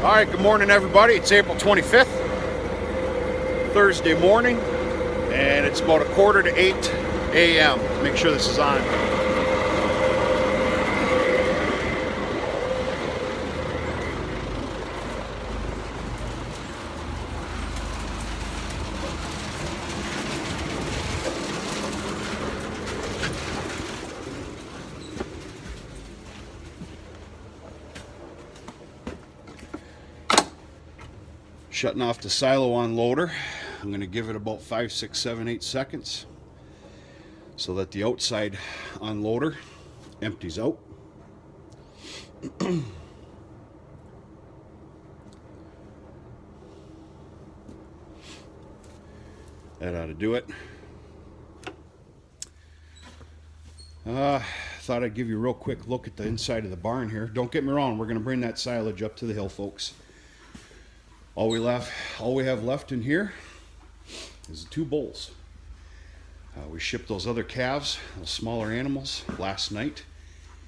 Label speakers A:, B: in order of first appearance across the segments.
A: All right, good morning, everybody. It's April 25th, Thursday morning, and it's about 7:45 a.m. Make sure this is on. Shutting off the silo unloader. I'm going to give it about 5, 6, 7, 8 seconds so that the outside unloader empties out. That ought to do it. Thought I'd give you a real quick look at the inside of the barn here. Don't get me wrong, we're going to bring that silage up to the hill, folks. All we have left in here is the 2 bulls. We shipped those other calves, those smaller animals, last night,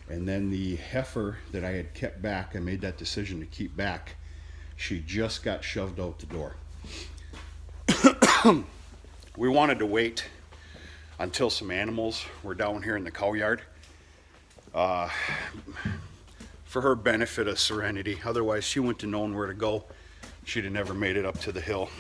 A: and then the heifer that I had kept back, I made that decision to keep back. She just got shoved out the door. We wanted to wait until some animals were down here in the cow yard for her benefit of serenity. Otherwise, she wouldn't have known where to go. She'd have never made it up to the hill.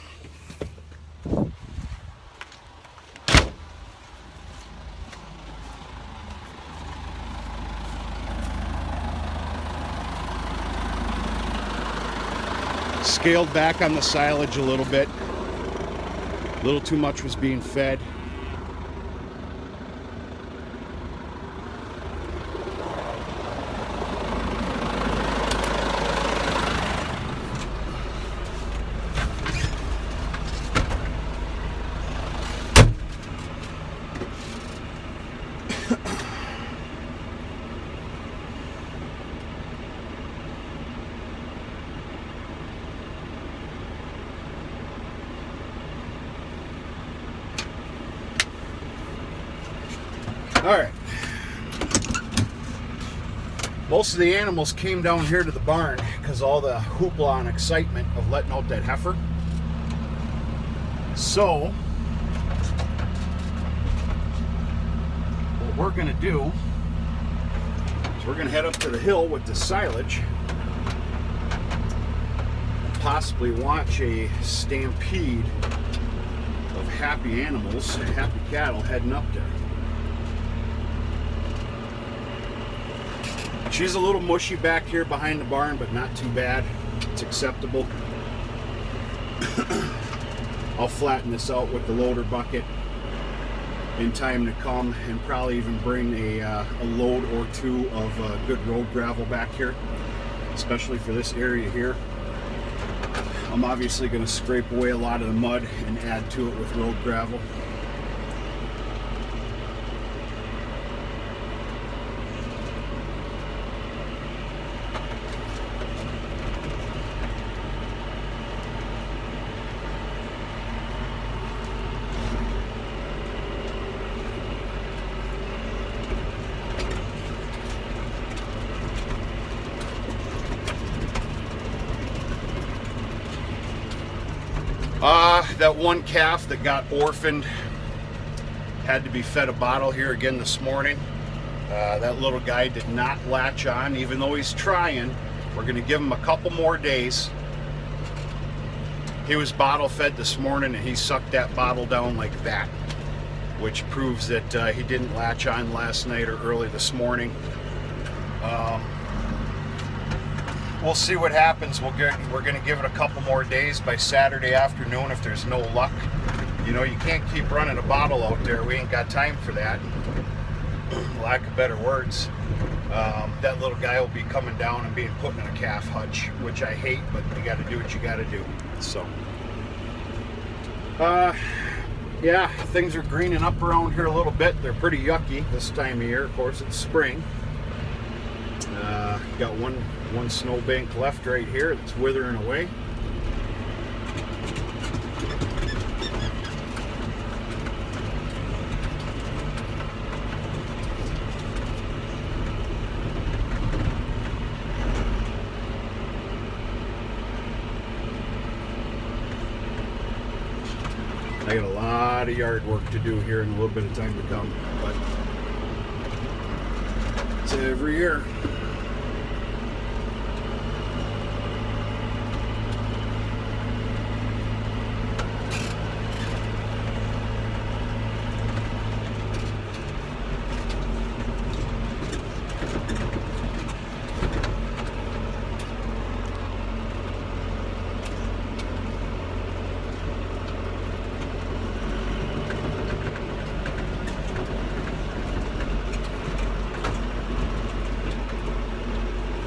A: Scaled back on the silage a little bit. A little too much was being fed. All right. Most of the animals came down here to the barn because all the hoopla and excitement of letting out that heifer. So, what we're going to do is we're going to head up to the hill with the silage and possibly watch a stampede of happy animals, happy cattle heading up there. She's a little mushy back here behind the barn, but not too bad. It's acceptable. I'll flatten this out with the loader bucket in time to come, and probably even bring a load or 2 of good road gravel back here, especially for this area here. I'm obviously going to scrape away a lot of the mud and add to it with road gravel. That one calf that got orphaned had to be fed a bottle here again this morning. That little guy did not latch on, even though he's trying. We're going to give him a couple more days. He was bottle fed this morning and he sucked that bottle down like that, which proves that he didn't latch on last night or early this morning. We'll see what happens. We're going to give it a couple more days. By Saturday afternoon, if there's no luck. You know, you can't keep running a bottle out there. We ain't got time for that. Lack of better words. That little guy will be coming down and being put in a calf hutch, which I hate, but you got to do what you got to do. So, yeah, things are greening up around here a little bit. They're pretty yucky this time of year. Of course, it's spring. Got one snowbank left right here that's withering away. I got a lot of yard work to do here in a little bit of time to come, but it's every year.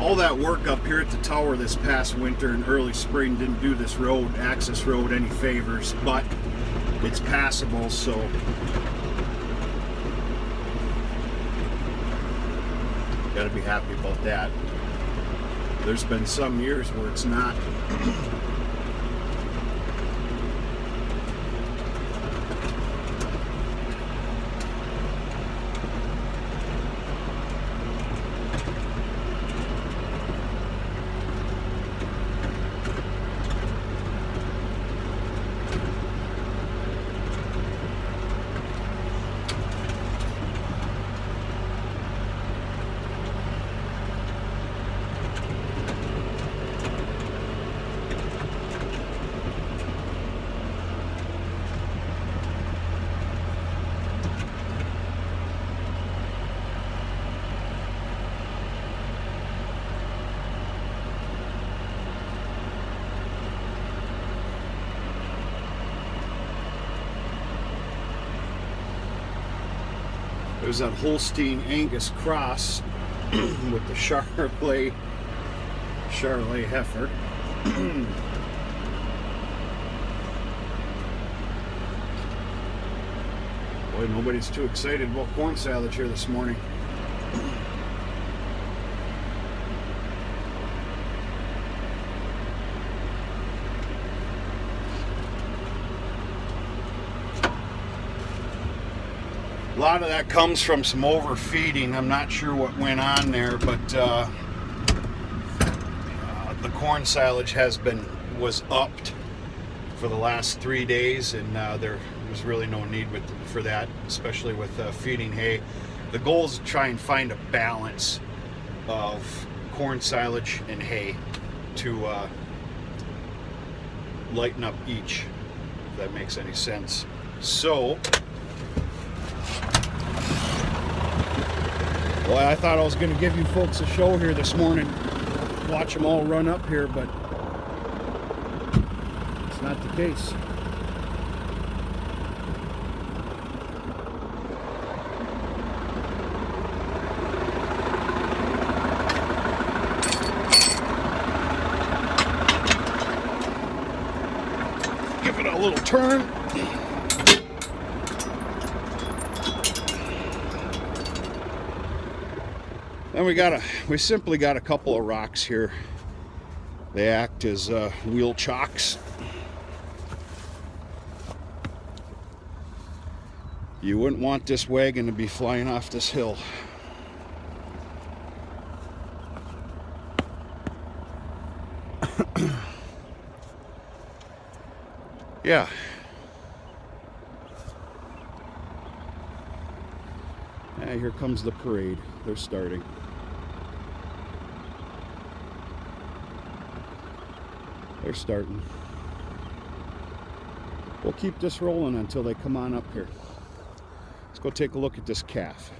A: All that work up here at the tower this past winter and early spring didn't do this road, access road, any favors, but it's passable, so gotta be happy about that. There's been some years where it's not. There's that Holstein Angus cross with the Charolais heifer. Boy, nobody's too excited about corn silage here this morning. A lot of that comes from some overfeeding. I'm not sure what went on there, but the corn silage was upped for the last 3 days, and there was really no need for that, especially with feeding hay. The goal is to try and find a balance of corn silage and hay to lighten up each, if that makes any sense. So, well, I thought I was going to give you folks a show here this morning, watch them all run up here, but it's not the case. Give it a little turn. Then we simply got a couple of rocks here. They act as wheel chocks. You wouldn't want this wagon to be flying off this hill. Yeah. Here comes the parade. They're starting. They're starting. We'll keep this rolling until they come on up here. Let's go take a look at this calf.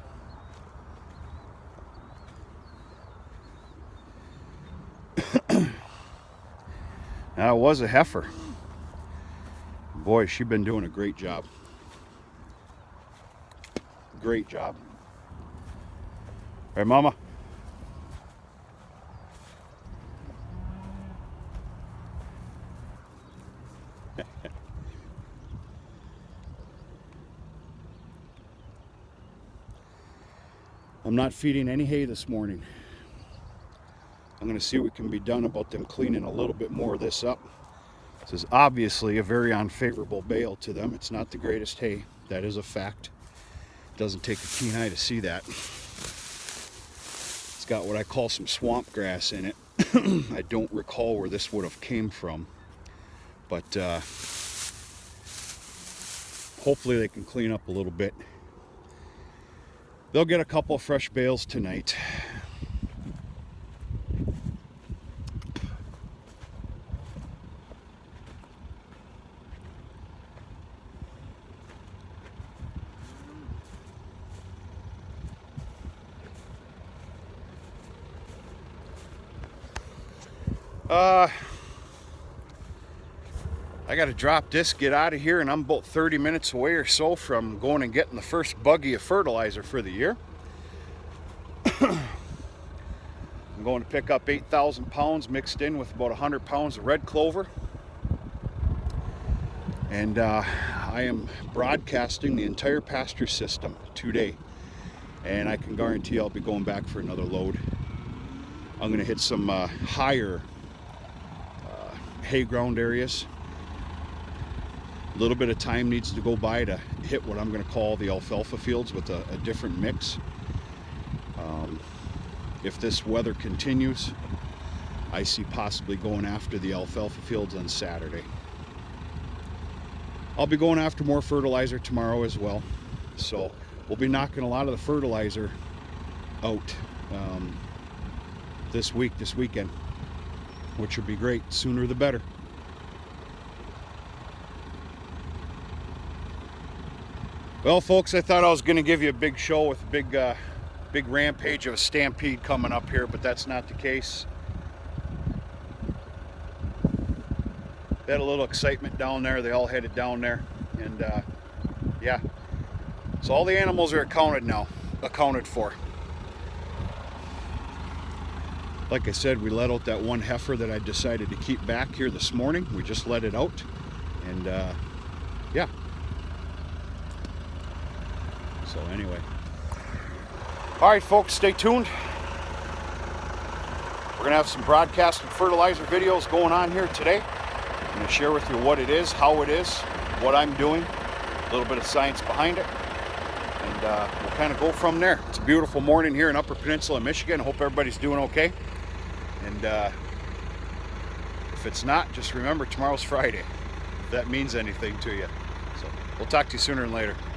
A: That was a heifer. Boy, she's been doing a great job. Great job. Hey, Mama. I'm not feeding any hay this morning. I'm going to see what can be done about them cleaning a little bit more of this up. This is obviously a very unfavorable bale to them. It's not the greatest hay. That is a fact. It doesn't take a keen eye to see that. It's got what I call some swamp grass in it. I don't recall where this would have came from, but hopefully they can clean up a little bit. They'll get a couple of fresh bales tonight. I got to drop this, get out of here, and I'm about 30 minutes away or so from going and getting the first buggy of fertilizer for the year. I'm going to pick up 8,000 pounds mixed in with about 100 pounds of red clover. And I am broadcasting the entire pasture system today. And I can guarantee I'll be going back for another load. I'm going to hit some higher hay ground areas. A little bit of time needs to go by to hit what I'm going to call the alfalfa fields with a different mix. If this weather continues, I see possibly going after the alfalfa fields on Saturday. I'll be going after more fertilizer tomorrow as well. So we'll be knocking a lot of the fertilizer out this weekend, which would be great. Sooner the better. Well, folks, I thought I was going to give you a big show with a big rampage of a stampede coming up here, but that's not the case. They had a little excitement down there. They all headed down there, and yeah. So all the animals are accounted for. Like I said, we let out that one heifer that I decided to keep back here this morning. We just let it out, and yeah. So anyway, all right, folks, stay tuned. We're gonna have some broadcast and fertilizer videos going on here today. I'm gonna share with you what it is, how it is, what I'm doing, a little bit of science behind it, and we'll kind of go from there. It's a beautiful morning here in Upper Peninsula, Michigan. I hope everybody's doing okay. And if it's not, just remember tomorrow's Friday, if that means anything to you. So we'll talk to you sooner than later.